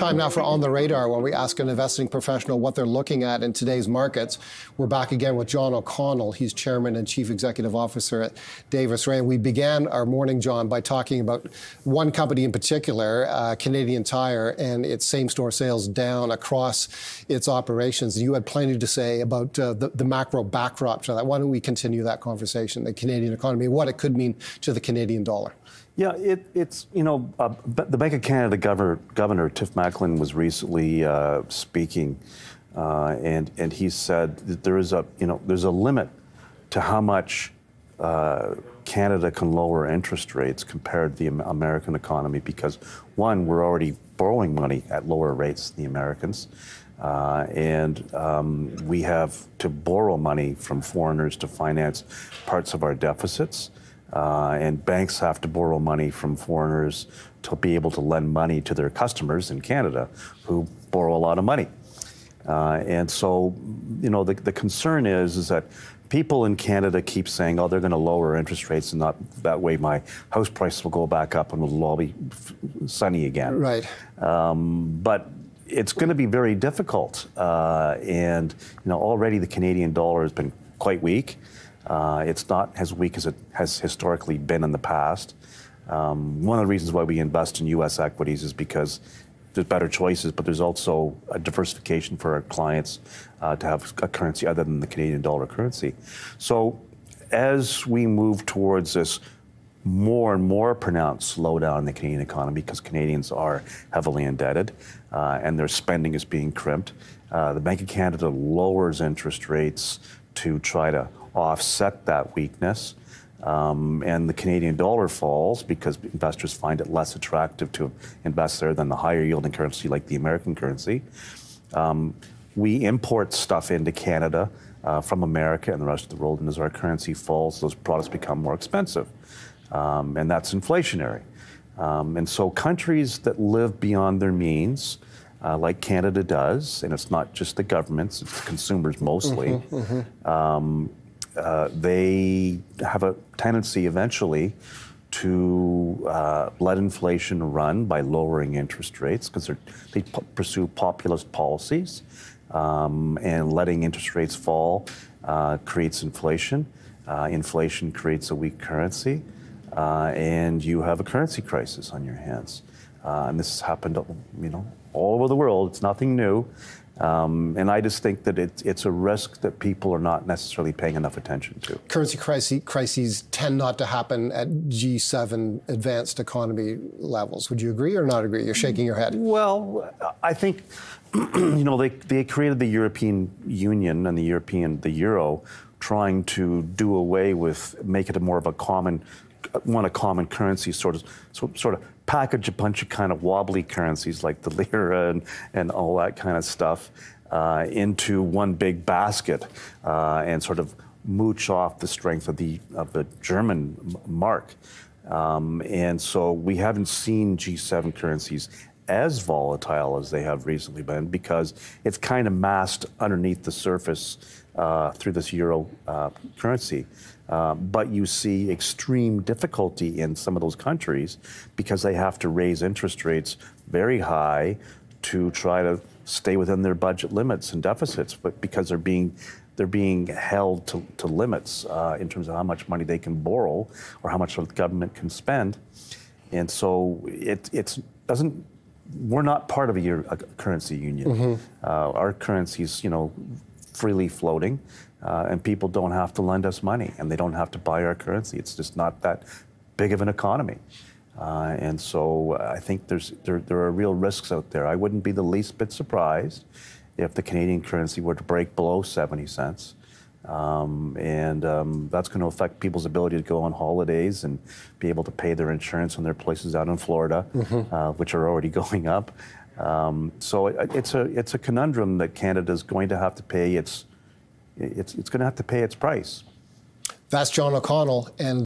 Time now for On the Radar, where we ask an investing professional what they're looking at in today's markets. We're back again with John O'Connell. He's Chairman and Chief Executive Officer at Davis Ray. And we began our morning, John, by talking about one company in particular, Canadian Tire, and its same-store sales down across its operations. You had plenty to say about the macro backdrop to that. Why don't we continue that conversation, the Canadian economy, what it could mean to the Canadian dollar? Yeah, it's the Bank of Canada Governor Tiff Macklem was recently speaking, and he said that there's a limit to how much Canada can lower interest rates compared to the American economy, because one, we're already borrowing money at lower rates than the Americans, and we have to borrow money from foreigners to finance parts of our deficits. And banks have to borrow money from foreigners to be able to lend money to their customers in Canada who borrow a lot of money. And so, the concern is that people in Canada keep saying, oh, they're going to lower interest rates, and not that way my house prices will go back up and it'll all be sunny again. Right. But it's going to be very difficult. And already the Canadian dollar has been quite weak. It's not as weak as it has historically been in the past. One of the reasons why we invest in U.S. equities is because there's better choices, but there's also a diversification for our clients to have a currency other than the Canadian dollar currency. So as we move towards this more and more pronounced slowdown in the Canadian economy, because Canadians are heavily indebted and their spending is being crimped, the Bank of Canada lowers interest rates to try to offset that weakness, and the Canadian dollar falls because investors find it less attractive to invest there than the higher yielding currency like the American currency. We import stuff into Canada from America and the rest of the world, and as our currency falls, those products become more expensive, and that's inflationary. And so countries that live beyond their means, like Canada does, and it's not just the governments, it's the consumers mostly, they have a tendency eventually to let inflation run by lowering interest rates, because they pursue populist policies, and letting interest rates fall creates inflation. Inflation creates a weak currency, and you have a currency crisis on your hands. And this has happened, all over the world. It's nothing new. And I just think that it's a risk that people are not necessarily paying enough attention to. Currency crises tend not to happen at G7 advanced economy levels. Would you agree or not agree? You're shaking your head. Well, I think, they created the European Union and the Euro, trying to do away with, make it a more of a common currency, sort of package a bunch of kind of wobbly currencies like the lira and all that kind of stuff into one big basket, and sort of mooch off the strength of the German mark. And so we haven't seen G7 currencies as volatile as they have recently been, because it's kind of masked underneath the surface through this euro currency. But you see extreme difficulty in some of those countries because they have to raise interest rates very high to try to stay within their budget limits and deficits, but because they're being held to limits in terms of how much money they can borrow or how much the government can spend. And so we're not part of a currency union. Our currency is, freely floating, and people don't have to lend us money, and they don't have to buy our currency. It's just not that big of an economy. And so I think there are real risks out there. I wouldn't be the least bit surprised if the Canadian currency were to break below 70 cents. That's going to affect people's ability to go on holidays and be able to pay their insurance on their places out in Florida, which are already going up. So it's a conundrum that Canada's going to have to pay its going to have to pay its price. That's John O'Connell. And